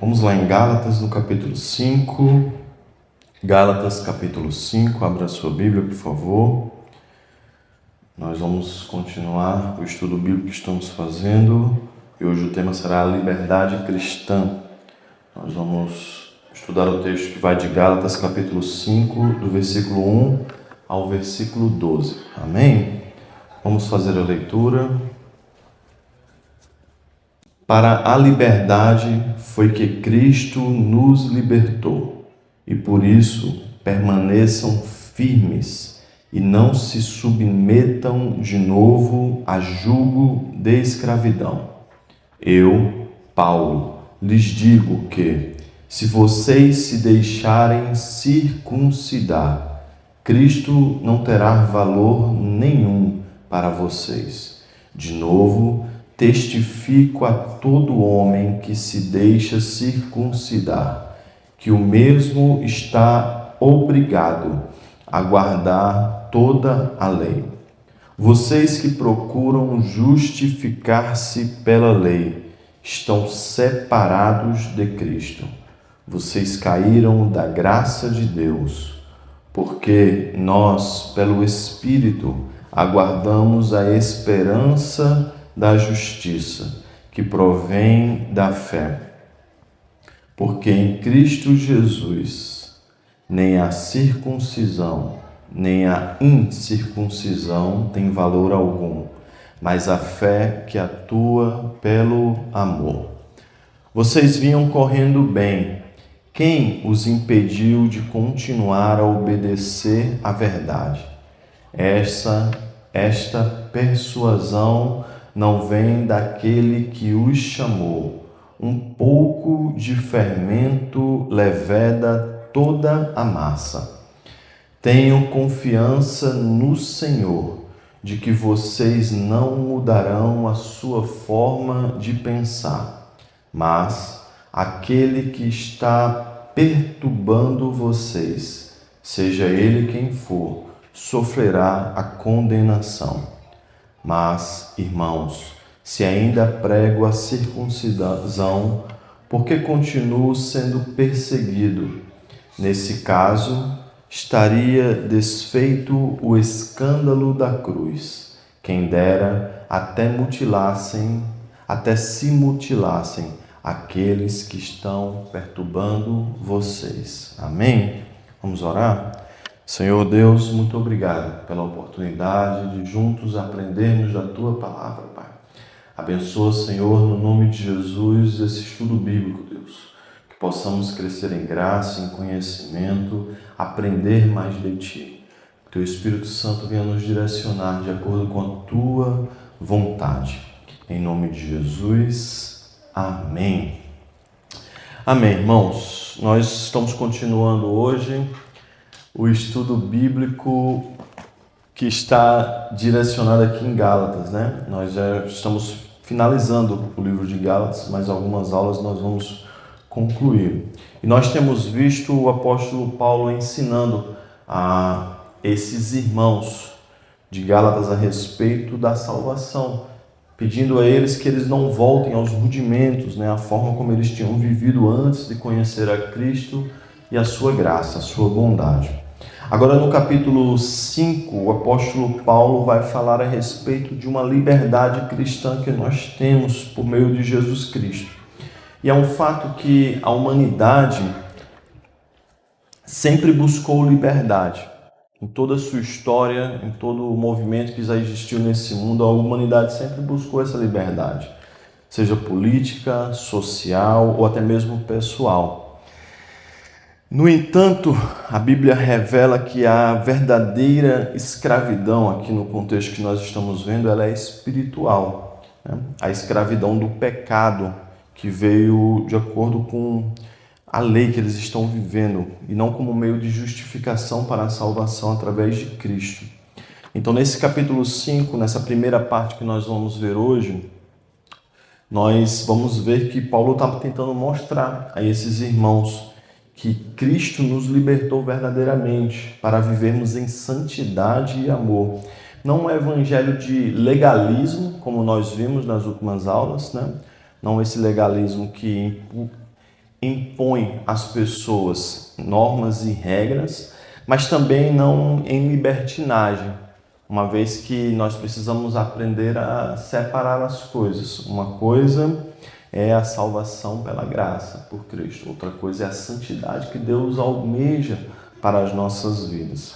Vamos lá em Gálatas, no capítulo 5. Gálatas, capítulo 5. Abra a sua Bíblia, por favor. Nós vamos continuar o estudo bíblico que estamos fazendo. E hoje o tema será a liberdade cristã. Nós vamos estudar o texto que vai de Gálatas, capítulo 5, do versículo 1 ao versículo 12. Amém? Vamos fazer a leitura. Para a liberdade foi que Cristo nos libertou, e por isso permaneçam firmes e não se submetam de novo a jugo de escravidão. Eu, Paulo, lhes digo que, se vocês se deixarem circuncidar, Cristo não terá valor nenhum para vocês. De novo, testifico a todo homem que se deixa circuncidar, que o mesmo está obrigado a guardar toda a lei. Vocês que procuram justificar-se pela lei, estão separados de Cristo. Vocês caíram da graça de Deus, porque nós, pelo Espírito, aguardamos a esperança da justiça, que provém da fé. Porque em Cristo Jesus, nem a circuncisão, nem a incircuncisão tem valor algum, mas a fé que atua pelo amor. Vocês vinham correndo bem. Quem os impediu de continuar a obedecer à verdade? Esta persuasão não vem daquele que os chamou. Um pouco de fermento leveda toda a massa. Tenho confiança no Senhor, de que vocês não mudarão a sua forma de pensar, mas aquele que está perturbando vocês, seja ele quem for, sofrerá a condenação. Mas, irmãos, se ainda prego a circuncisão, por que continuo sendo perseguido? Nesse caso, estaria desfeito o escândalo da cruz. Quem dera até se mutilassem aqueles que estão perturbando vocês. Amém? Vamos orar? Senhor Deus, muito obrigado pela oportunidade de juntos aprendermos da Tua Palavra, Pai. Abençoa, Senhor, no nome de Jesus, esse estudo bíblico, Deus. Que possamos crescer em graça, em conhecimento, aprender mais de Ti. Que Teu Espírito Santo venha nos direcionar de acordo com a Tua vontade. Em nome de Jesus, amém. Amém, irmãos. Nós estamos continuando hoje o estudo bíblico que está direcionado aqui em Gálatas, né? Nós já estamos finalizando o livro de Gálatas, mas algumas aulas nós vamos concluir. E nós temos visto o apóstolo Paulo ensinando a esses irmãos de Gálatas a respeito da salvação, pedindo a eles que eles não voltem aos rudimentos, né? A forma como eles tinham vivido antes de conhecer a Cristo e a sua graça, a sua bondade. Agora, no capítulo 5, o apóstolo Paulo vai falar a respeito de uma liberdade cristã que nós temos por meio de Jesus Cristo. E é um fato que a humanidade sempre buscou liberdade. Em toda a sua história, em todo o movimento que já existiu nesse mundo, a humanidade sempre buscou essa liberdade, seja política, social ou até mesmo pessoal. No entanto, a Bíblia revela que a verdadeira escravidão, aqui no contexto que nós estamos vendo, ela é espiritual, né? A escravidão do pecado, que veio de acordo com a lei que eles estão vivendo, e não como meio de justificação para a salvação através de Cristo. Então, nesse capítulo 5, nessa primeira parte que nós vamos ver hoje, nós vamos ver que Paulo está tentando mostrar a esses irmãos que Cristo nos libertou verdadeiramente para vivermos em santidade e amor. Não um evangelho de legalismo, como nós vimos nas últimas aulas, né? Não esse legalismo que impõe às pessoas normas e regras, mas também não em libertinagem, uma vez que nós precisamos aprender a separar as coisas. Uma coisa é a salvação pela graça por Cristo, outra coisa é a santidade que Deus almeja para as nossas vidas.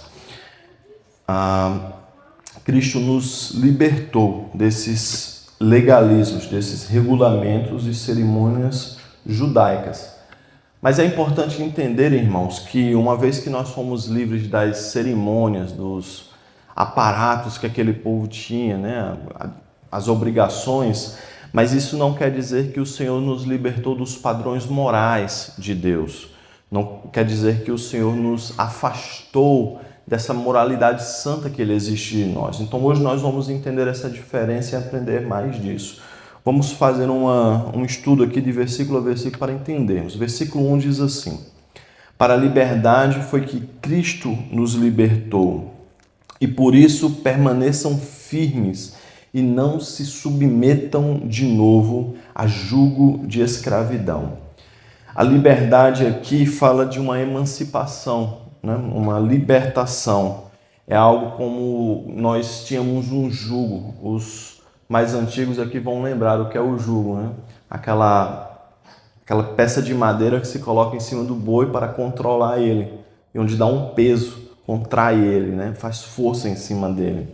Cristo nos libertou desses legalismos, desses regulamentos e cerimônias judaicas. Mas é importante entender, irmãos, que uma vez que nós fomos livres das cerimônias, dos aparatos que aquele povo tinha, né, as obrigações, mas isso não quer dizer que o Senhor nos libertou dos padrões morais de Deus. Não quer dizer que o Senhor nos afastou dessa moralidade santa que Ele existe em nós. Então hoje nós vamos entender essa diferença e aprender mais disso. Vamos fazer um estudo aqui de versículo a versículo para entendermos. Versículo 1 diz assim: para a liberdade foi que Cristo nos libertou, e por isso permaneçam firmes e não se submetam de novo a jugo de escravidão. A liberdade aqui fala de uma emancipação, né? Uma libertação. É algo como nós tínhamos um jugo. Os mais antigos aqui vão lembrar o que é o jugo, né? Aquela peça de madeira que se coloca em cima do boi para controlar ele, e onde dá um peso, contrai ele, né? Faz força em cima dele.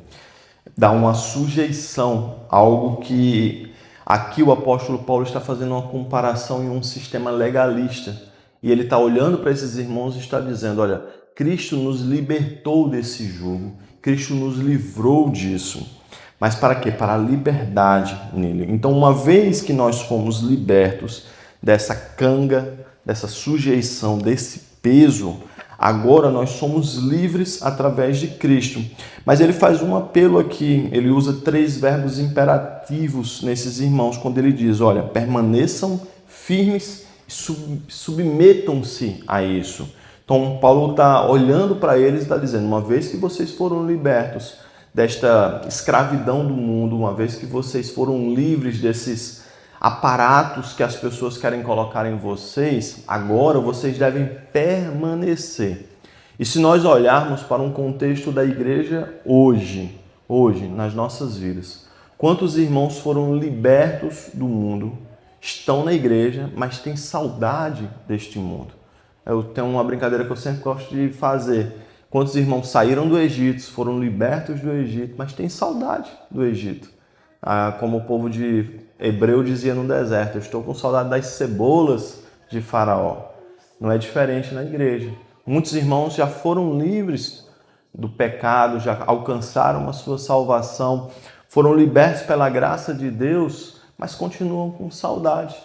Dá uma sujeição, algo que aqui o apóstolo Paulo está fazendo uma comparação em um sistema legalista. E ele está olhando para esses irmãos e está dizendo: olha, Cristo nos libertou desse jugo, Cristo nos livrou disso. Mas para quê? Para a liberdade nele. Então, uma vez que nós fomos libertos dessa canga, dessa sujeição, desse peso, agora nós somos livres através de Cristo. Mas ele faz um apelo aqui, ele usa 3 verbos imperativos nesses irmãos, quando ele diz: olha, permaneçam firmes e submetam-se a isso. Então Paulo está olhando para eles e está dizendo: uma vez que vocês foram libertos desta escravidão do mundo, uma vez que vocês foram livres desses aparatos que as pessoas querem colocar em vocês, agora vocês devem permanecer. E se nós olharmos para um contexto da igreja hoje, nas nossas vidas, quantos irmãos foram libertos do mundo, estão na igreja, mas têm saudade deste mundo? Eu tenho uma brincadeira que eu sempre gosto de fazer. Quantos irmãos saíram do Egito, foram libertos do Egito, mas têm saudade do Egito? Como o povo de Hebreu dizia no deserto: eu estou com saudade das cebolas de Faraó. Não é diferente na igreja. Muitos irmãos já foram livres do pecado, já alcançaram a sua salvação, foram libertos pela graça de Deus, mas continuam com saudade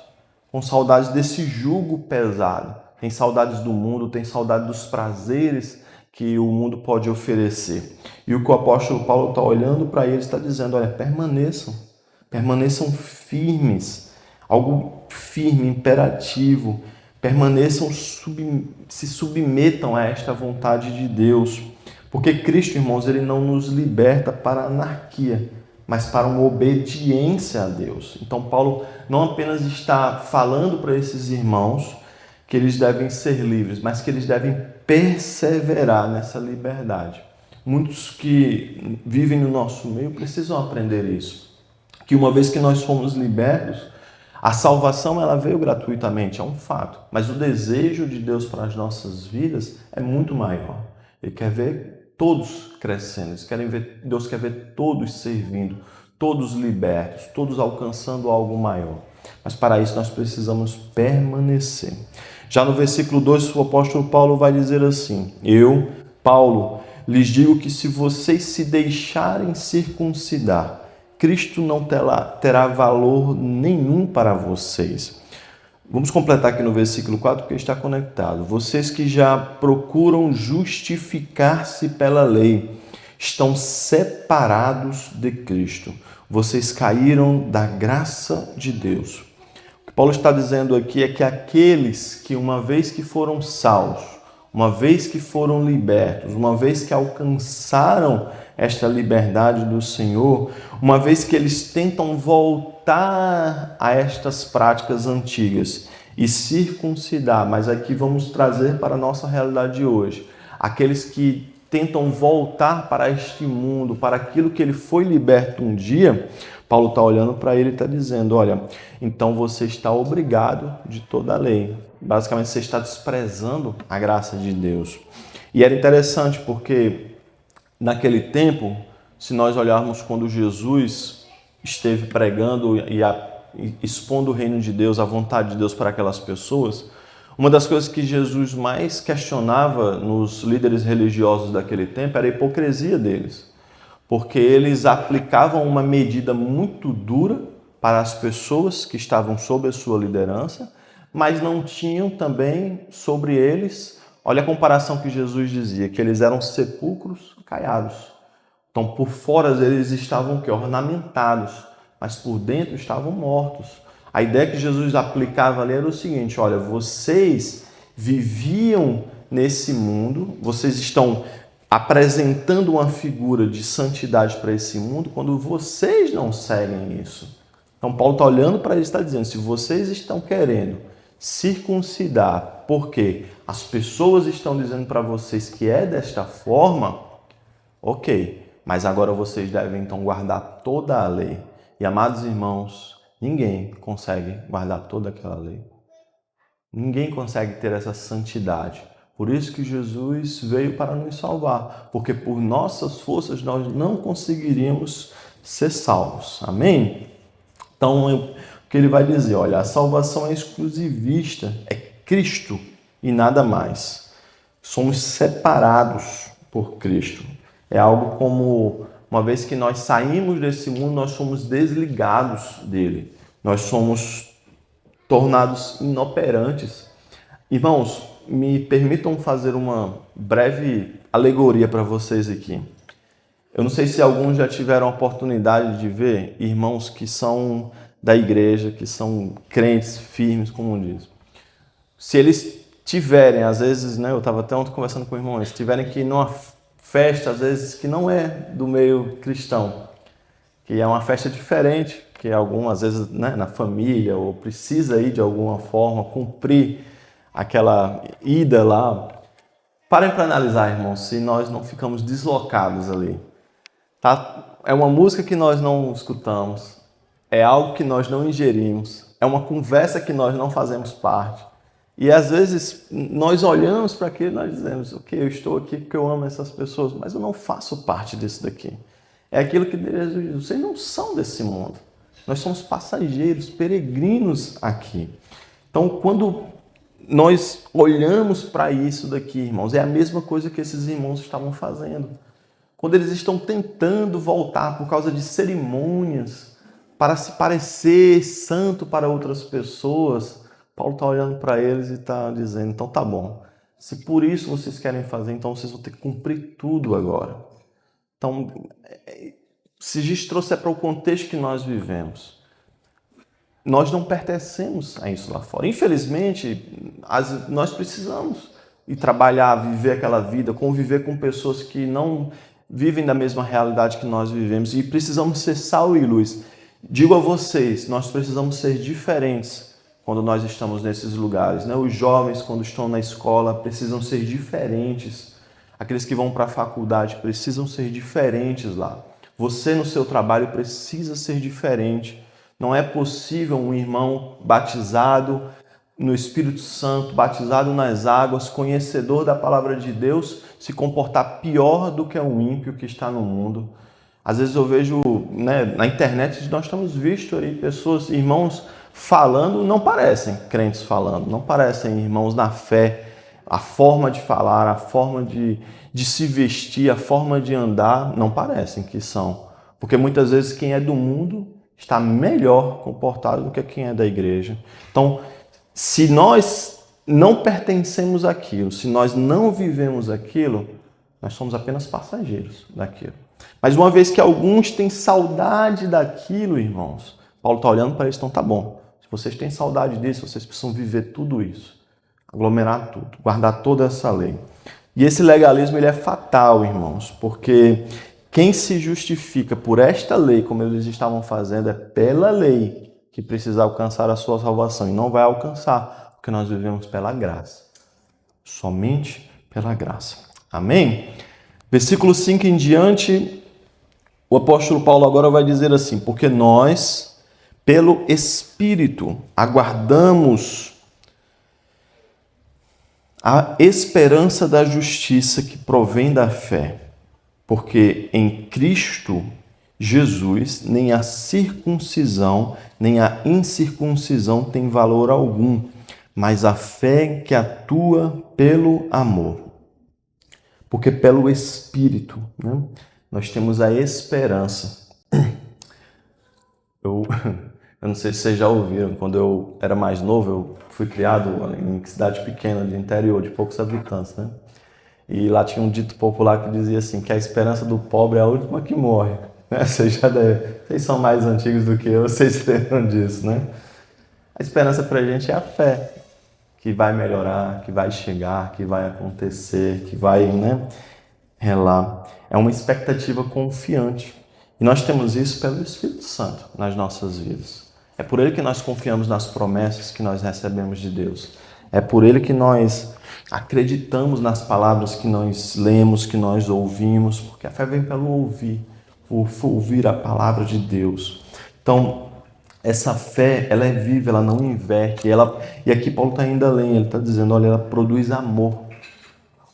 desse jugo pesado. Tem saudades do mundo, tem saudade dos prazeres que o mundo pode oferecer. E o que o apóstolo Paulo está olhando para eles, está dizendo: olha, permaneçam firmes, algo firme, imperativo, permaneçam, se submetam a esta vontade de Deus. Porque Cristo, irmãos, ele não nos liberta para a anarquia, mas para uma obediência a Deus. Então Paulo não apenas está falando para esses irmãos que eles devem ser livres, mas que eles devem perseverar nessa liberdade. Muitos que vivem no nosso meio precisam aprender isso, que uma vez que nós fomos libertos, a salvação ela veio gratuitamente, é um fato, mas o desejo de Deus para as nossas vidas é muito maior. Ele quer ver todos crescendo, Deus quer ver todos servindo, todos libertos, todos alcançando algo maior. Mas para isso nós precisamos permanecer. Já no versículo 2, o apóstolo Paulo vai dizer assim: eu, Paulo, lhes digo que se vocês se deixarem circuncidar, Cristo não terá valor nenhum para vocês. Vamos completar aqui no versículo 4, porque está conectado. Vocês que já procuram justificar-se pela lei, estão separados de Cristo. Vocês caíram da graça de Deus. O que Paulo está dizendo aqui é que aqueles que, uma vez que foram salvos, uma vez que foram libertos, uma vez que alcançaram esta liberdade do Senhor, uma vez que eles tentam voltar a estas práticas antigas, e circuncidar, mas aqui vamos trazer para a nossa realidade de hoje. Aqueles que tentam voltar para este mundo, para aquilo que ele foi liberto um dia, Paulo está olhando para ele e está dizendo, olha, então você está obrigado de toda a lei. Basicamente, você está desprezando a graça de Deus. E era interessante porque naquele tempo, se nós olharmos quando Jesus esteve pregando e expondo o reino de Deus, a vontade de Deus para aquelas pessoas, uma das coisas que Jesus mais questionava nos líderes religiosos daquele tempo era a hipocrisia deles, porque eles aplicavam uma medida muito dura para as pessoas que estavam sob a sua liderança, mas não tinham também sobre eles, olha a comparação que Jesus dizia, que eles eram sepulcros caiados. Então, por fora eles estavam ornamentados, mas por dentro estavam mortos. A ideia que Jesus aplicava ali era o seguinte, olha, vocês viviam nesse mundo, vocês estão apresentando uma figura de santidade para esse mundo quando vocês não seguem isso. Então, Paulo está olhando para eles e está dizendo, se vocês estão querendo circuncidar, porque as pessoas estão dizendo para vocês que é desta forma, ok, mas agora vocês devem então guardar toda a lei. E, amados irmãos, ninguém consegue guardar toda aquela lei. Ninguém consegue ter essa santidade. Por isso que Jesus veio para nos salvar. Porque por nossas forças nós não conseguiríamos ser salvos. Amém? Então, o que ele vai dizer? Olha, a salvação é exclusivista. É Cristo e nada mais. Somos separados por Cristo. É algo como, uma vez que nós saímos desse mundo, nós somos desligados dele. Nós somos tornados inoperantes. Irmãos, me permitam fazer uma breve alegoria para vocês aqui. Eu não sei se alguns já tiveram a oportunidade de ver irmãos que são da igreja, que são crentes firmes, como diz. Se eles tiverem, às vezes, né, eu estava até ontem conversando com o irmão, se tiverem que ir numa festa, às vezes, que não é do meio cristão, que é uma festa diferente, que algumas vezes, né, na família, ou precisa ir de alguma forma, cumprir aquela ida lá. Parem para analisar, irmãos, se nós não ficamos deslocados ali. Tá? É uma música que nós não escutamos, é algo que nós não ingerimos, é uma conversa que nós não fazemos parte. E às vezes nós olhamos para aquilo e nós dizemos, ok, eu estou aqui porque eu amo essas pessoas, mas eu não faço parte disso daqui. É aquilo que Deus diz, vocês não são desse mundo. Nós somos passageiros, peregrinos aqui. Então, quando nós olhamos para isso daqui, irmãos, é a mesma coisa que esses irmãos estavam fazendo. Quando eles estão tentando voltar por causa de cerimônias, para se parecer santo para outras pessoas, Paulo está olhando para eles e está dizendo, então tá bom, se por isso vocês querem fazer, então vocês vão ter que cumprir tudo agora. Então, se Jesus trouxer para o contexto que nós vivemos, nós não pertencemos a isso lá fora. Infelizmente, nós precisamos ir trabalhar, viver aquela vida, conviver com pessoas que não vivem da mesma realidade que nós vivemos e precisamos ser sal e luz. Digo a vocês, nós precisamos ser diferentes quando nós estamos nesses lugares, né? Os jovens, quando estão na escola, precisam ser diferentes. Aqueles que vão para a faculdade precisam ser diferentes lá. Você, no seu trabalho, precisa ser diferente. Não é possível um irmão batizado no Espírito Santo, batizado nas águas, conhecedor da palavra de Deus, se comportar pior do que um ímpio que está no mundo. Às vezes eu vejo, né, na internet, nós estamos visto aí pessoas, irmãos falando, não parecem crentes falando, não parecem irmãos na fé, a forma de falar, a forma de se vestir, a forma de andar, não parecem que são. Porque muitas vezes quem é do mundo está melhor comportado do que quem é da igreja. Então, se nós não pertencemos àquilo, se nós não vivemos aquilo, nós somos apenas passageiros daquilo. Mas uma vez que alguns têm saudade daquilo, irmãos, Paulo está olhando para eles, então tá bom. Se vocês têm saudade disso, vocês precisam viver tudo isso. Aglomerar tudo, guardar toda essa lei. E esse legalismo ele é fatal, irmãos, porque quem se justifica por esta lei, como eles estavam fazendo, é pela lei que precisa alcançar a sua salvação. E não vai alcançar, Porque nós vivemos pela graça. Somente pela graça. Amém? Versículo 5 em diante, o apóstolo Paulo agora vai dizer assim: porque nós, pelo Espírito, aguardamos a esperança da justiça que provém da fé. Porque em Cristo Jesus, nem a circuncisão, nem a incircuncisão tem valor algum, mas a fé que atua pelo amor. Porque pelo Espírito, né, nós temos a esperança. Eu não sei se vocês já ouviram, quando eu era mais novo, eu fui criado em cidade pequena, de interior, de poucos habitantes, né? E lá tinha um dito popular que dizia assim, que a esperança do pobre é a última que morre. Né? Vocês são mais antigos do que eu, vocês lembram disso, né? A esperança para a gente é a fé, que vai melhorar, que vai chegar, que vai acontecer, que vai, né, relar. É uma expectativa confiante. E nós temos isso pelo Espírito Santo nas nossas vidas. É por ele que nós confiamos nas promessas que nós recebemos de Deus. É por ele que nós acreditamos nas palavras que nós lemos, que nós ouvimos, porque a fé vem pelo ouvir a palavra de Deus. Então, essa fé, ela é viva, ela não inverte. E aqui Paulo está ainda além, ele está dizendo, olha, ela produz amor.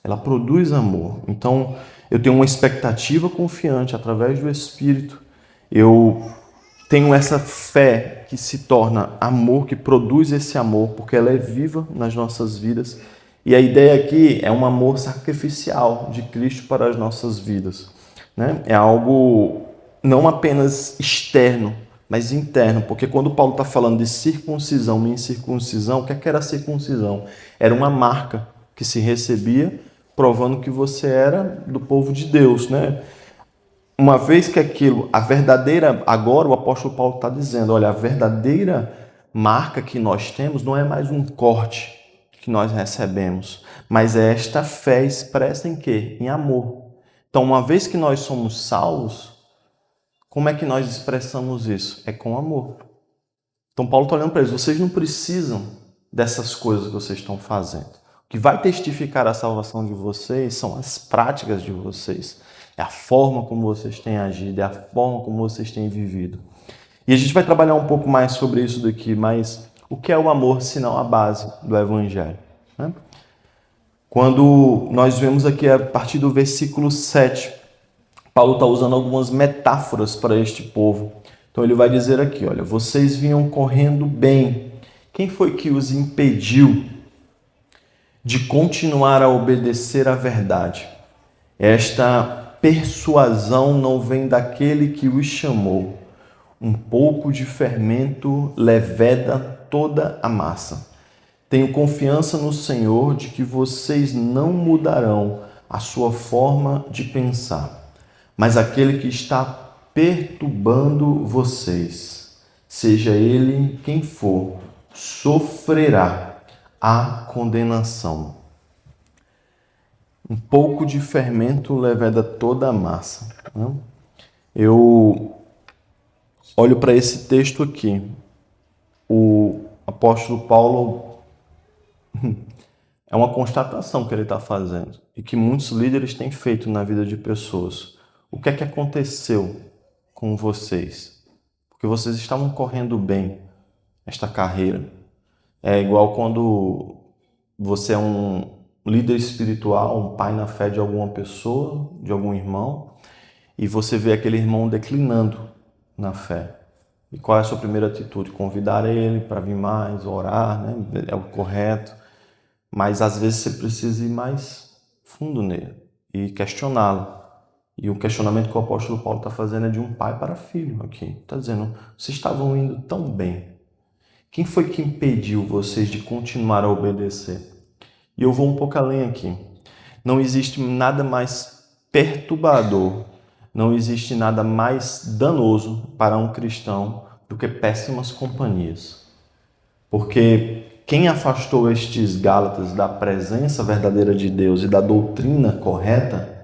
Ela produz amor. Então, eu tenho uma expectativa confiante através do Espírito. Eu tenho essa fé que se torna amor, que produz esse amor, porque ela é viva nas nossas vidas. E a ideia aqui é um amor sacrificial de Cristo para as nossas vidas. Né? É algo não apenas externo, mas interno. Porque quando Paulo está falando de circuncisão e incircuncisão, o que era a circuncisão? Era uma marca que se recebia, provando que você era do povo de Deus, né? Uma vez que aquilo, a verdadeira, agora o apóstolo Paulo está dizendo, olha, a verdadeira marca que nós temos não é mais um corte que nós recebemos, mas é esta fé expressa em quê? Em amor. Então, uma vez que nós somos salvos, como é que nós expressamos isso? É com amor. Então, Paulo está olhando para eles, vocês não precisam dessas coisas que vocês estão fazendo. O que vai testificar a salvação de vocês são as práticas de vocês. É a forma como vocês têm agido, é a forma como vocês têm vivido. E a gente vai trabalhar um pouco mais sobre isso daqui, mas o que é o amor, senão a base do Evangelho? Né? Quando nós vemos aqui a partir do versículo 7, Paulo está usando algumas metáforas para este povo. Então ele vai dizer aqui, olha, vocês vinham correndo bem. Quem foi que os impediu de continuar a obedecer à verdade? Esta persuasão não vem daquele que os chamou. Um pouco de fermento leveda toda a massa. Tenho confiança no Senhor de que vocês não mudarão a sua forma de pensar. Mas aquele que está perturbando vocês, seja ele quem for, sofrerá a condenação. Um pouco de fermento leveda toda a massa. Eu olho para esse texto aqui. O apóstolo Paulo é uma constatação que ele está fazendo e que muitos líderes têm feito na vida de pessoas. O que é que aconteceu com vocês? Porque vocês estavam correndo bem esta carreira. É igual quando você é um líder espiritual, um pai na fé de alguma pessoa, de algum irmão, e você vê aquele irmão declinando na fé. E qual é a sua primeira atitude? Convidar ele para vir mais, orar, né? É o correto. Mas às vezes você precisa ir mais fundo nele e questioná-lo. E o questionamento que o apóstolo Paulo está fazendo é de um pai para filho aqui. Está dizendo, vocês estavam indo tão bem. Quem foi que impediu vocês de continuar a obedecer? E eu vou um pouco além aqui. Não existe nada mais perturbador, não existe nada mais danoso para um cristão do que péssimas companhias. Porque quem afastou estes Gálatas da presença verdadeira de Deus e da doutrina correta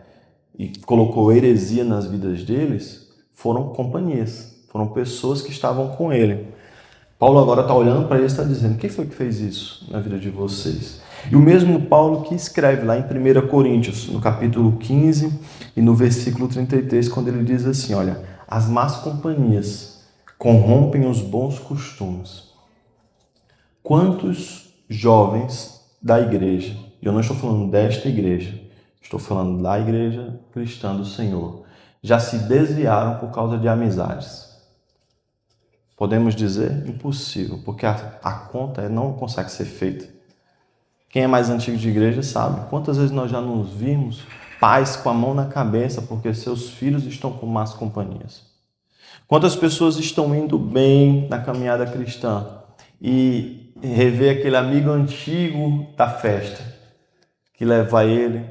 e colocou heresia nas vidas deles foram companhias, foram pessoas que estavam com ele. Paulo agora está olhando para eles e está dizendo: quem foi que fez isso na vida de vocês? E o mesmo Paulo que escreve lá em 1 Coríntios, no capítulo 15 e no versículo 33, quando ele diz assim: olha, as más companhias corrompem os bons costumes. Quantos jovens da igreja, e eu não estou falando desta igreja, estou falando da igreja cristã do Senhor, já se desviaram por causa de amizades? Podemos dizer impossível, porque a conta não consegue ser feita. Quem é mais antigo de igreja sabe quantas vezes nós já nos vimos pais com a mão na cabeça porque seus filhos estão com más companhias. Quantas pessoas estão indo bem na caminhada cristã e rever aquele amigo antigo da festa que leva ele,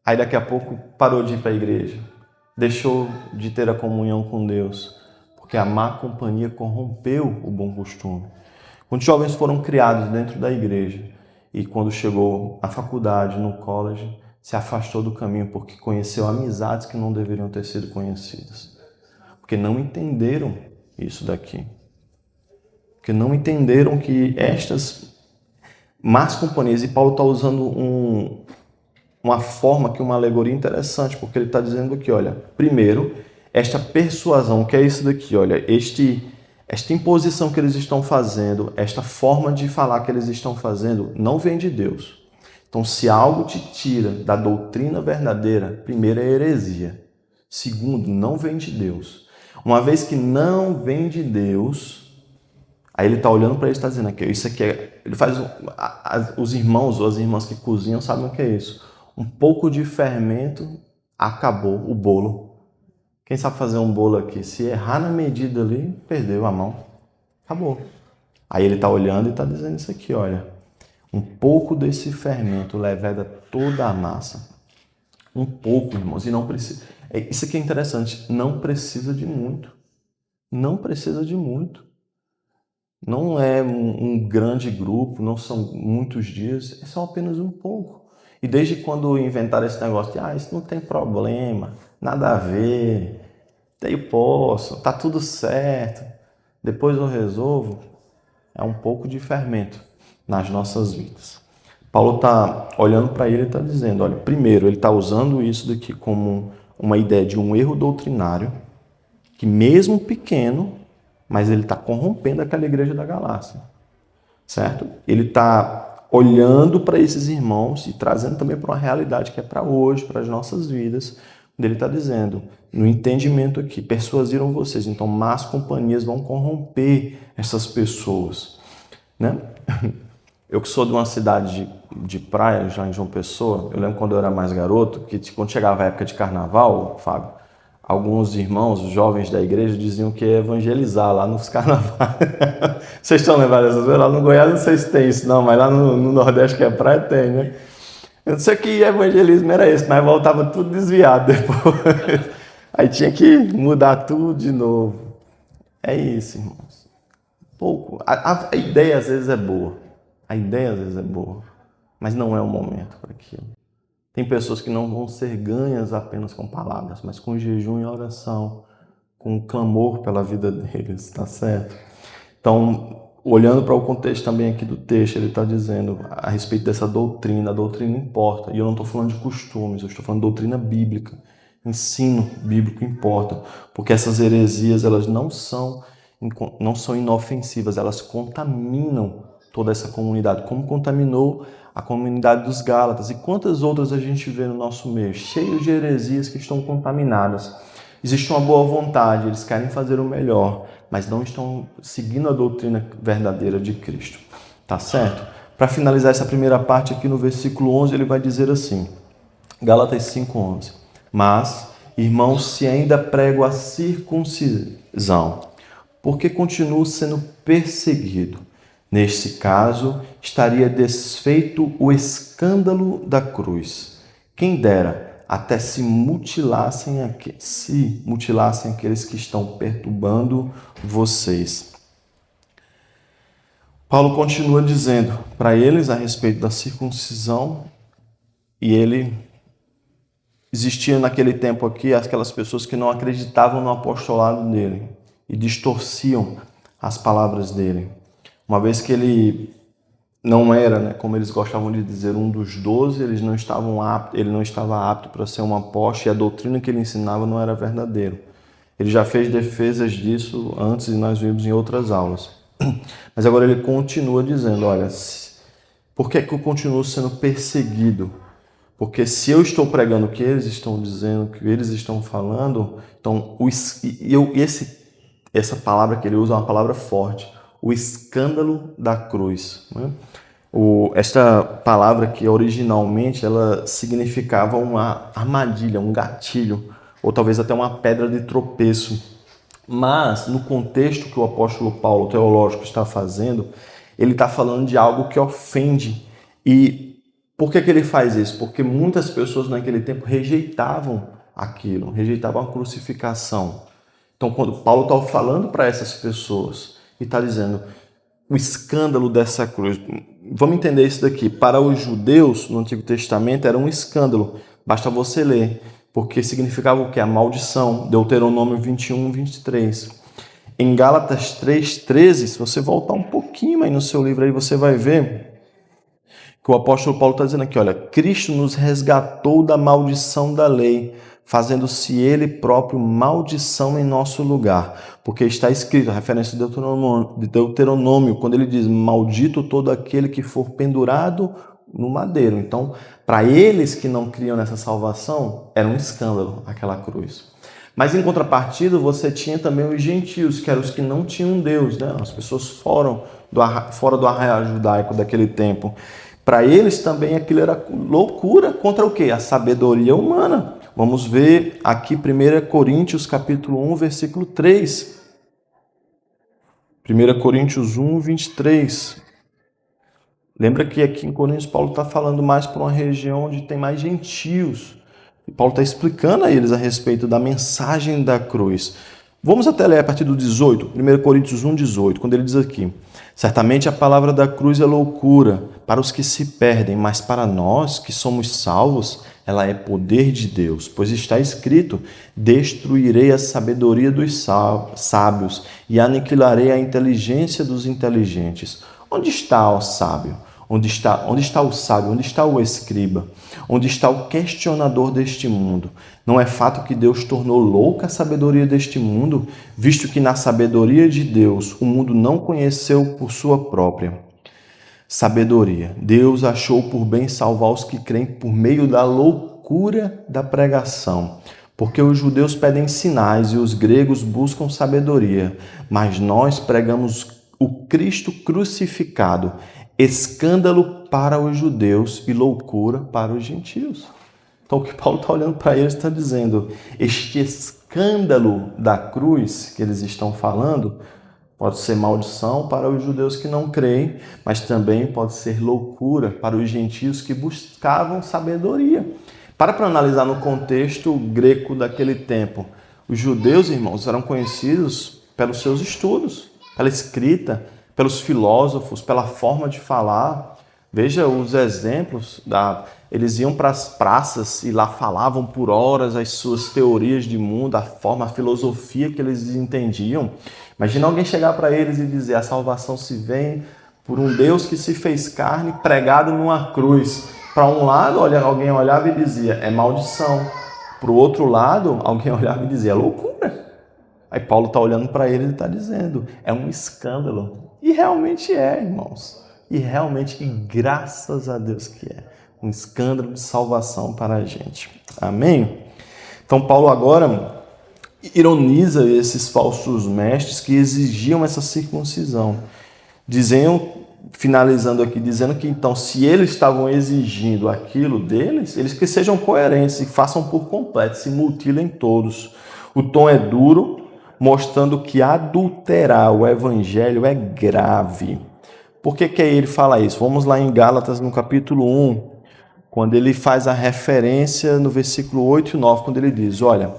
aí daqui a pouco parou de ir para a igreja, deixou de ter a comunhão com Deus, porque a má companhia corrompeu o bom costume. Muitos jovens foram criados dentro da igreja e quando chegou à faculdade, no college, se afastou do caminho porque conheceu amizades que não deveriam ter sido conhecidas. Porque não entenderam isso daqui. Porque não entenderam que estas más companhias, e Paulo está usando uma forma, uma alegoria interessante, porque ele está dizendo aqui, olha, primeiro, esta persuasão, que é isso daqui, olha, esta imposição que eles estão fazendo, esta forma de falar que eles estão fazendo, não vem de Deus. Então, se algo te tira da doutrina verdadeira, primeiro é heresia. Segundo, não vem de Deus. Uma vez que não vem de Deus, aí ele está olhando para ele e está dizendo aqui, isso aqui é... Ele faz... Os irmãos ou as irmãs que cozinham sabem o que é isso. Um pouco de fermento, acabou o bolo. Quem sabe fazer um bolo aqui? Se errar na medida ali, perdeu a mão. Acabou. Aí ele está olhando e está dizendo isso aqui, olha. Um pouco desse fermento leveda toda a massa. Um pouco, irmãos. E não precisa... Isso aqui é interessante. Não precisa de muito. Não precisa de muito. Não é um grande grupo, não são muitos dias. É só apenas um pouco. E desde quando inventaram esse negócio de isso não tem problema, nada a ver, eu posso, tá tudo certo, depois eu resolvo, é um pouco de fermento nas nossas vidas. Paulo está olhando para ele e está dizendo, olha, primeiro ele está usando isso daqui como uma ideia de um erro doutrinário, que mesmo pequeno, mas ele está corrompendo aquela igreja da Galácia, certo? Ele está olhando para esses irmãos e trazendo também para uma realidade que é para hoje, para as nossas vidas, onde ele está dizendo, no entendimento aqui, persuadiram vocês, então más companhias vão corromper essas pessoas, né? Eu que sou de uma cidade de praia, já em João Pessoa, eu lembro quando eu era mais garoto, que quando chegava a época de carnaval, Fábio, alguns irmãos, jovens da igreja, diziam que ia evangelizar lá nos carnavais. Vocês estão lembrados dessas coisas? Lá no Goiás não sei se tem isso, não, mas lá no Nordeste, que é praia, tem, né? Eu não sei que evangelismo era esse, mas voltava tudo desviado depois. Aí tinha que mudar tudo de novo. É isso, irmãos. Pouco. A ideia às vezes é boa. A ideia às vezes é boa, mas não é o momento para aquilo. Tem pessoas que não vão ser ganhas apenas com palavras, mas com jejum e oração, com clamor pela vida deles, tá certo? Então, olhando para o contexto também aqui do texto, ele está dizendo a respeito dessa doutrina, a doutrina importa, e eu não estou falando de costumes, eu estou falando de doutrina bíblica, ensino bíblico importa, porque essas heresias, elas não são inofensivas, elas contaminam toda essa comunidade, como contaminou a comunidade dos Gálatas. E quantas outras a gente vê no nosso meio, cheios de heresias que estão contaminadas. Existe uma boa vontade, eles querem fazer o melhor, mas não estão seguindo a doutrina verdadeira de Cristo. Tá certo? Para finalizar essa primeira parte aqui no versículo 11, ele vai dizer assim, Gálatas 5:11. Mas, irmãos, se ainda prego a circuncisão, porque continuo sendo perseguido. Neste caso, estaria desfeito o escândalo da cruz. Quem dera, até se mutilassem aqueles que estão perturbando vocês. Paulo continua dizendo para eles a respeito da circuncisão, e ele existia naquele tempo aqui aquelas pessoas que não acreditavam no apostolado dele e distorciam as palavras dele. uma vez que ele não era, né, como eles gostavam de dizer, um dos 12, ele não estava apto para ser um apóstolo e a doutrina que ele ensinava não era verdadeira. Ele já fez defesas disso antes e nós vimos em outras aulas. Mas agora ele continua dizendo, olha, por que é que eu continuo sendo perseguido? Porque se eu estou pregando o que eles estão dizendo, o que eles estão falando, então essa palavra que ele usa é uma palavra forte, o escândalo da cruz. Né? Esta palavra que originalmente ela significava uma armadilha, um gatilho, ou talvez até uma pedra de tropeço. Mas, no contexto que o apóstolo Paulo, teológico, está fazendo, ele está falando de algo que ofende. E por que ele faz isso? Porque muitas pessoas naquele tempo rejeitavam aquilo, rejeitavam a crucificação. Então, quando Paulo está falando para essas pessoas e está dizendo o escândalo dessa cruz, vamos entender isso daqui. Para os judeus, no Antigo Testamento, era um escândalo. Basta você ler, porque significava o quê? A maldição. Deuteronômio 21, 23. Em Gálatas 3:13, se você voltar um pouquinho aí no seu livro, aí você vai ver que o apóstolo Paulo está dizendo aqui, olha, Cristo nos resgatou da maldição da lei, fazendo-se ele próprio maldição em nosso lugar. Porque está escrito, a referência de Deuteronômio, quando ele diz, maldito todo aquele que for pendurado no madeiro. Então, para eles que não criam nessa salvação, era um escândalo aquela cruz. Mas em contrapartida, você tinha também os gentios, que eram os que não tinham Deus, né? As pessoas fora do arraial judaico daquele tempo. Para eles também aquilo era loucura contra o quê? A sabedoria humana. Vamos ver aqui 1 Coríntios capítulo 1, versículo 3. 1 Coríntios 1, 23. Lembra que aqui em Coríntios Paulo está falando mais para uma região onde tem mais gentios. E Paulo está explicando a eles a respeito da mensagem da cruz. Vamos até ler a partir do 18, 1 Coríntios 1, 18, quando ele diz aqui: certamente a palavra da cruz é loucura para os que se perdem, mas para nós que somos salvos, ela é poder de Deus. Pois está escrito, destruirei a sabedoria dos sábios e aniquilarei a inteligência dos inteligentes. Onde está o sábio? Onde está o sábio? Onde está o escriba? Onde está o questionador deste mundo? Não é fato que Deus tornou louca a sabedoria deste mundo, visto que na sabedoria de Deus o mundo não conheceu por sua própria sabedoria. Deus achou por bem salvar os que creem por meio da loucura da pregação. Porque os judeus pedem sinais e os gregos buscam sabedoria, mas nós pregamos o Cristo crucificado, escândalo para os judeus e loucura para os gentios. Então o que Paulo está olhando para eles está dizendo, este escândalo da cruz que eles estão falando pode ser maldição para os judeus que não creem, mas também pode ser loucura para os gentios que buscavam sabedoria. Para analisar no contexto greco daquele tempo, os judeus, irmãos, eram conhecidos pelos seus estudos, pela escrita, pelos filósofos, pela forma de falar. Veja os exemplos, eles iam para as praças e lá falavam por horas as suas teorias de mundo, a filosofia que eles entendiam. Imagina alguém chegar para eles e dizer, a salvação se vem por um Deus que se fez carne pregado numa cruz. Para um lado, alguém olhava e dizia, é maldição. Para o outro lado, alguém olhava e dizia, é loucura. Aí Paulo está olhando para eles e está dizendo, é um escândalo. E realmente é, irmãos. E realmente, e graças a Deus que é. Um escândalo de salvação para a gente. Amém? Então Paulo agora ironiza esses falsos mestres que exigiam essa circuncisão. Finalizando aqui, dizendo que então, se eles estavam exigindo aquilo deles, eles que sejam coerentes e façam por completo, se mutilem todos. O tom é duro, mostrando que adulterar o evangelho é grave. Por que ele fala isso? Vamos lá em Gálatas, no capítulo 1, quando ele faz a referência no versículo 8 e 9, quando ele diz, olha,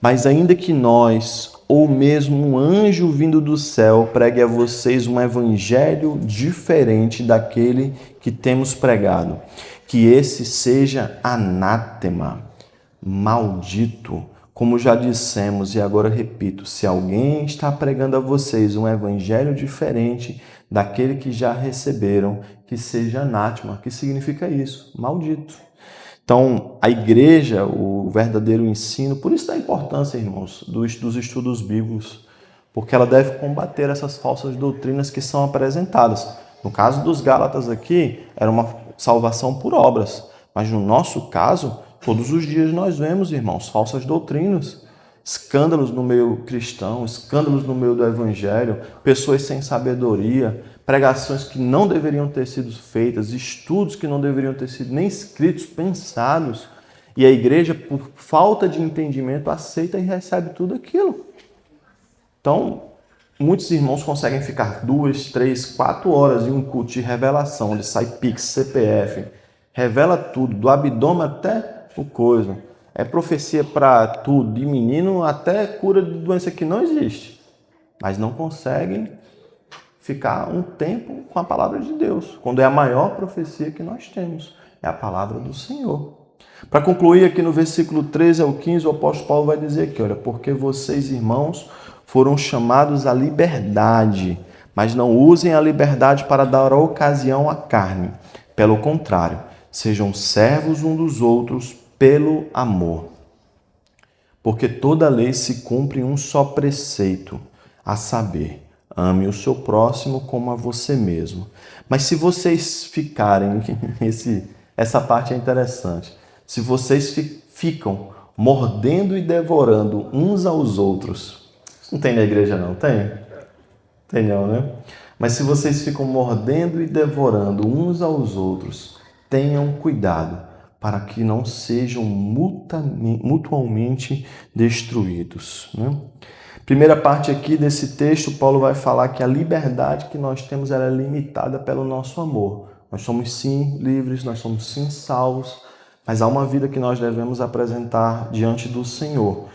mas ainda que nós, ou mesmo um anjo vindo do céu, pregue a vocês um evangelho diferente daquele que temos pregado, que esse seja anátema, maldito. Como já dissemos e agora repito, se alguém está pregando a vocês um evangelho diferente daquele que já receberam, que seja anátema. Que significa isso? Maldito. Então, a igreja, o verdadeiro ensino, por isso da importância, irmãos, dos estudos bíblicos, porque ela deve combater essas falsas doutrinas que são apresentadas. No caso dos Gálatas aqui, era uma salvação por obras, mas no nosso caso, todos os dias nós vemos, irmãos, falsas doutrinas, escândalos no meio cristão, escândalos no meio do evangelho, pessoas sem sabedoria, pregações que não deveriam ter sido feitas, estudos que não deveriam ter sido nem escritos, pensados, e a igreja, por falta de entendimento, aceita e recebe tudo aquilo. Então, muitos irmãos conseguem ficar 2, 3, 4 horas em um culto de revelação, onde sai Pix, CPF, revela tudo, do abdômen até o coisa. É profecia para tudo, de menino até cura de doença que não existe. Mas não conseguem ficar um tempo com a palavra de Deus, quando é a maior profecia que nós temos, é a palavra do Senhor. Para concluir aqui no versículo 13 ao 15, o apóstolo Paulo vai dizer aqui, olha, porque vocês, irmãos, foram chamados à liberdade, mas não usem a liberdade para dar ocasião à carne. Pelo contrário, sejam servos uns dos outros pelo amor. Porque toda lei se cumpre em um só preceito, a saber, ame o seu próximo como a você mesmo. Mas se vocês ficarem, essa parte é interessante, se vocês ficam mordendo e devorando uns aos outros, não tem na igreja não, tem? Tem não, né? Mas se vocês ficam mordendo e devorando uns aos outros, tenham cuidado para que não sejam mutuamente destruídos, né? Primeira parte aqui desse texto, Paulo vai falar que a liberdade que nós temos ela é limitada pelo nosso amor. Nós somos sim livres, nós somos sim salvos, mas há uma vida que nós devemos apresentar diante do Senhor.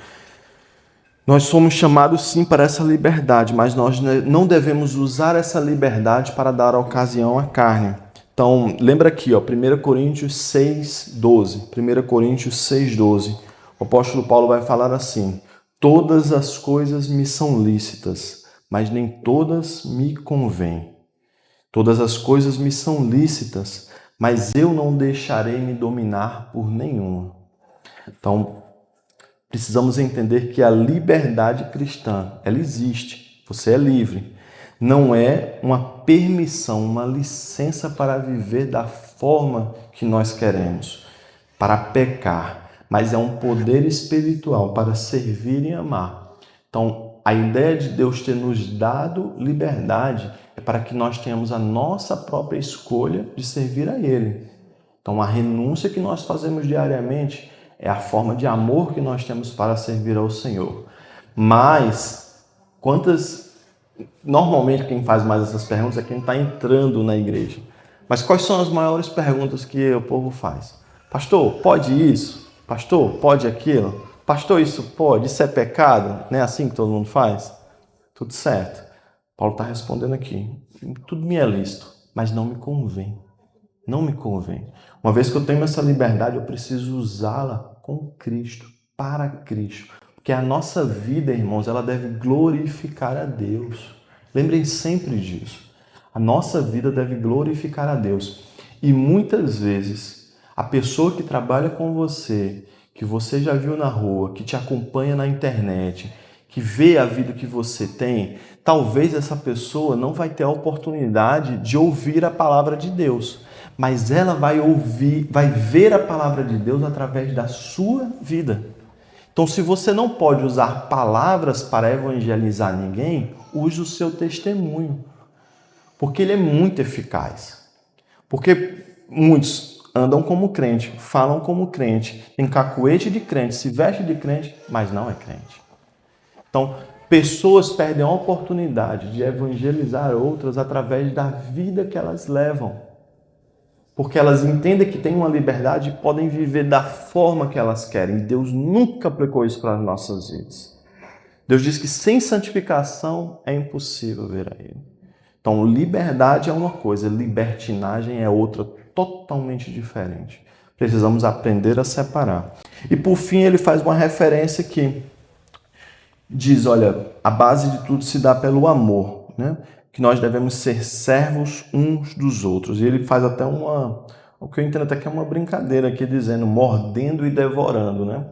Nós somos chamados sim para essa liberdade, mas nós não devemos usar essa liberdade para dar ocasião à carne. Então, lembra aqui, 1 Coríntios 6,12. 1 Coríntios 6,12. O apóstolo Paulo vai falar assim: todas as coisas me são lícitas, mas nem todas me convêm. Todas as coisas me são lícitas, mas eu não deixarei me dominar por nenhuma. Então, precisamos entender que a liberdade cristã, ela existe. Você é livre. Não é uma permissão, uma licença para viver da forma que nós queremos, para pecar, mas é um poder espiritual para servir e amar. Então, a ideia de Deus ter nos dado liberdade é para que nós tenhamos a nossa própria escolha de servir a Ele. Então, a renúncia que nós fazemos diariamente é a forma de amor que nós temos para servir ao Senhor. Mas, normalmente quem faz mais essas perguntas é quem está entrando na igreja. Mas quais são as maiores perguntas que o povo faz? Pastor, pode isso? Pastor, pode aquilo? Pastor, isso pode? Isso é pecado? Não é assim que todo mundo faz? Tudo certo. Paulo está respondendo aqui. Tudo me é lícito, mas não me convém. Não me convém. Uma vez que eu tenho essa liberdade, eu preciso usá-la com Cristo, para Cristo. Porque a nossa vida, irmãos, ela deve glorificar a Deus. Lembrem sempre disso. A nossa vida deve glorificar a Deus. E muitas vezes, a pessoa que trabalha com você, que você já viu na rua, que te acompanha na internet, que vê a vida que você tem, talvez essa pessoa não vai ter a oportunidade de ouvir a palavra de Deus. Mas ela vai ver a palavra de Deus através da sua vida. Então, se você não pode usar palavras para evangelizar ninguém, use o seu testemunho. Porque ele é muito eficaz. Porque muitos andam como crente, falam como crente, tem cacuete de crente, se veste de crente, mas não é crente. Então, pessoas perdem a oportunidade de evangelizar outras através da vida que elas levam. Porque elas entendem que têm uma liberdade e podem viver da forma que elas querem. Deus nunca aplicou isso para as nossas vidas. Deus diz que sem santificação é impossível ver a Ele. Então, liberdade é uma coisa, libertinagem é outra, totalmente diferente. Precisamos aprender a separar. E por fim, ele faz uma referência que diz, olha, a base de tudo se dá pelo amor, né? que nós devemos ser servos uns dos outros. E ele faz até o que eu entendo até que é uma brincadeira aqui, dizendo mordendo e devorando, né?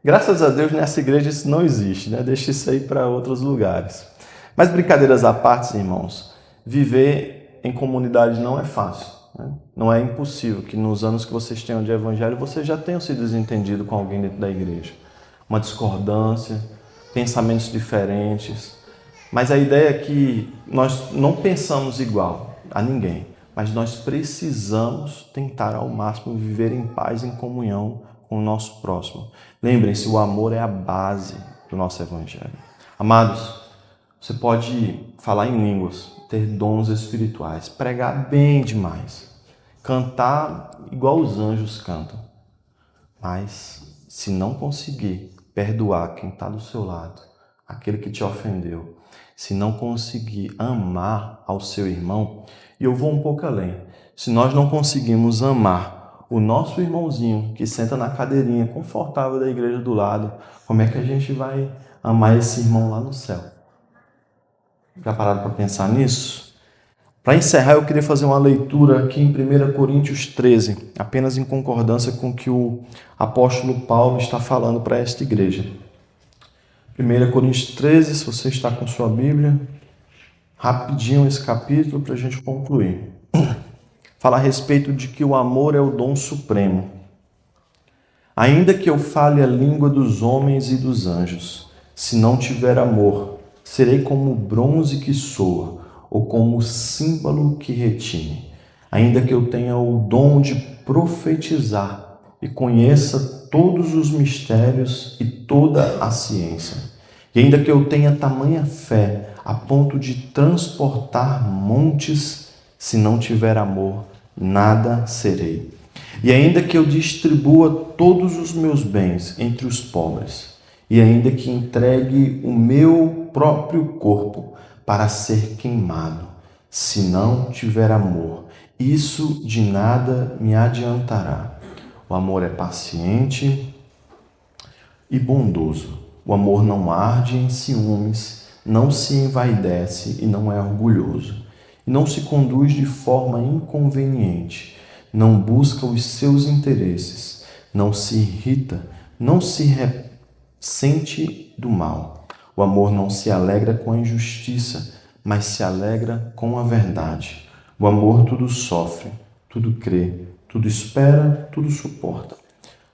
Graças a Deus, nessa igreja isso não existe, né? Deixa isso aí para outros lugares. Mas brincadeiras à parte, irmãos, viver em comunidade não é fácil, né? Não é impossível que nos anos que vocês tenham de evangelho, vocês já tenham se desentendido com alguém dentro da igreja. Uma discordância, pensamentos diferentes. Mas a ideia é que nós não pensamos igual a ninguém, mas nós precisamos tentar ao máximo viver em paz, em comunhão com o nosso próximo. Lembrem-se, o amor é a base do nosso evangelho. Amados, você pode falar em línguas, ter dons espirituais, pregar bem demais, cantar igual os anjos cantam. Mas se não conseguir perdoar quem está do seu lado, aquele que te ofendeu, se não conseguir amar ao seu irmão, e eu vou um pouco além, se nós não conseguimos amar o nosso irmãozinho que senta na cadeirinha confortável da igreja do lado, como é que a gente vai amar esse irmão lá no céu? Já pararam para pensar nisso? Para encerrar, eu queria fazer uma leitura aqui em 1 Coríntios 13, apenas em concordância com o que o apóstolo Paulo está falando para esta igreja. 1 Coríntios 13, se você está com sua Bíblia, rapidinho esse capítulo para a gente concluir. Fala a respeito de que o amor é o dom supremo. Ainda que eu fale a língua dos homens e dos anjos, se não tiver amor, serei como o bronze que soa, ou como o símbolo que retine. Ainda que eu tenha o dom de profetizar e conheça todos os mistérios e toda a ciência, e ainda que eu tenha tamanha fé a ponto de transportar montes, se não tiver amor, nada serei. E ainda que eu distribua todos os meus bens entre os pobres, e ainda que entregue o meu próprio corpo para ser queimado, se não tiver amor, isso de nada me adiantará. O amor é paciente e bondoso. O amor não arde em ciúmes, não se envaidece e não é orgulhoso. E não se conduz de forma inconveniente, não busca os seus interesses, não se irrita, não se ressente do mal. O amor não se alegra com a injustiça, mas se alegra com a verdade. O amor tudo sofre, tudo crê, tudo espera, tudo suporta.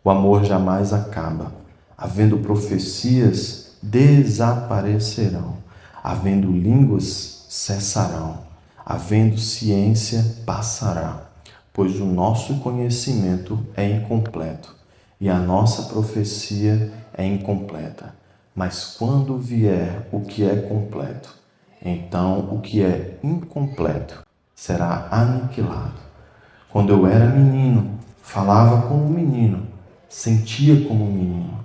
O amor jamais acaba. Havendo profecias, desaparecerão. Havendo línguas, cessarão. Havendo ciência, passará. Pois o nosso conhecimento é incompleto e a nossa profecia é incompleta. Mas quando vier o que é completo, então o que é incompleto será aniquilado. Quando eu era menino, falava como menino, sentia como menino,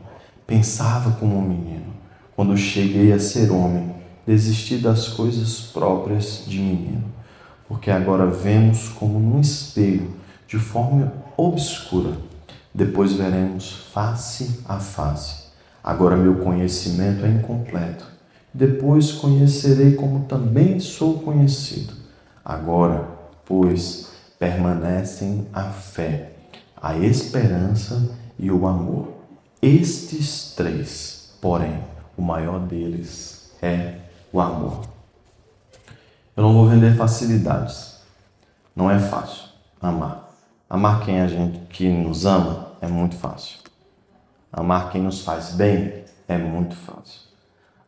pensava como menino. Quando cheguei a ser homem, desisti das coisas próprias de menino. Porque agora vemos como num espelho, de forma obscura. Depois veremos face a face. Agora meu conhecimento é incompleto. Depois conhecerei como também sou conhecido. Agora, pois, permanecem a fé, a esperança e o amor. Estes três, porém, o maior deles é o amor. Eu não vou vender facilidades. Não é fácil amar. Amar quem a gente que nos ama é muito fácil. Amar quem nos faz bem é muito fácil.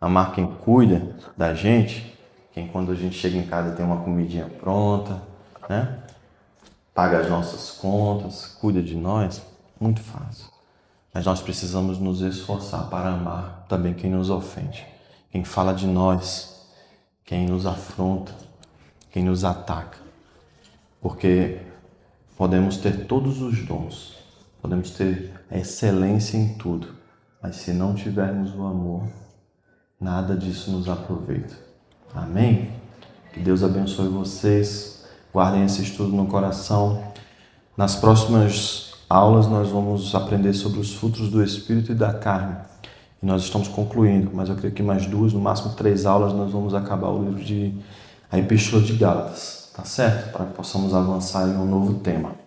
Amar quem cuida da gente, quem quando a gente chega em casa tem uma comidinha pronta, né? Paga as nossas contas, cuida de nós, muito fácil. Mas nós precisamos nos esforçar para amar também quem nos ofende, quem fala de nós, quem nos afronta, quem nos ataca. Porque podemos ter todos os dons, podemos ter a excelência em tudo, mas se não tivermos o amor, nada disso nos aproveita. Amém? Que Deus abençoe vocês, guardem esse estudo no coração. Nas próximas aulas nós vamos aprender sobre os frutos do Espírito e da carne. E nós estamos concluindo, mas eu creio que mais 2, no máximo 3 aulas nós vamos acabar o livro de a Epístola de Gálatas, tá certo? Para que possamos avançar em um novo tema.